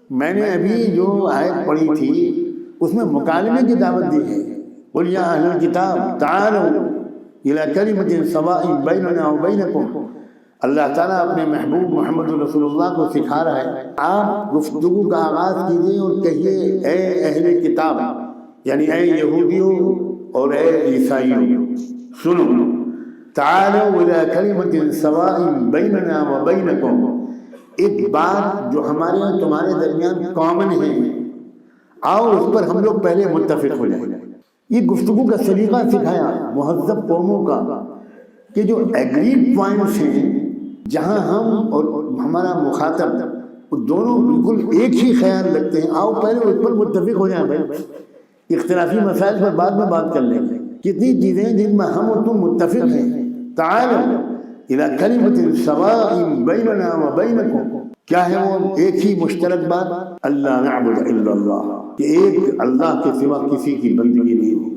میں نے ابھی جو آیت پڑھی تھی اس میں مکالمے کی دعوت دی ہے. قل یا اہل الکتاب تعالوا الی کلمۃ سواء بیننا وبینکم. اللہ تعالیٰ اپنے محبوب محمد رسول اللہ کو سکھا رہا ہے آپ گفتگو کا آغاز کیجئے اور کہیے اے اہل کتاب، یعنی اے یہودیوں اور اے عیسائیوں، سنو، تعالوا الی کلمۃ سواء بیننا وبینکم، ایک بات جو ہمارے اور تمہارے درمیان کامن ہے، آؤ اس پر ہم لوگ پہلے متفق ہو جائیں. یہ گفتگو کا سلیقہ سکھایا مہذب قوموں کا کہ جو ایگریڈ پوائنٹس ہیں، جہاں ہم اور ہمارا مخاطب وہ دونوں بالکل ایک ہی خیال رکھتے ہیں، آؤ پہلے اس پر متفق ہو جائیں. بھائی اختلافی مسائل پر بعد میں بات کر لیں گے. کتنی چیزیں جن میں ہم اور تم متفق ہیں. تعالوا الی کلمۃ سواء بیننا وبینکم، کیا ہے وہ ایک ہی مشترک بات؟ اللہ نعبد الا اللہ، کہ ایک اللہ کے سوا کسی کی بندگی نہیں.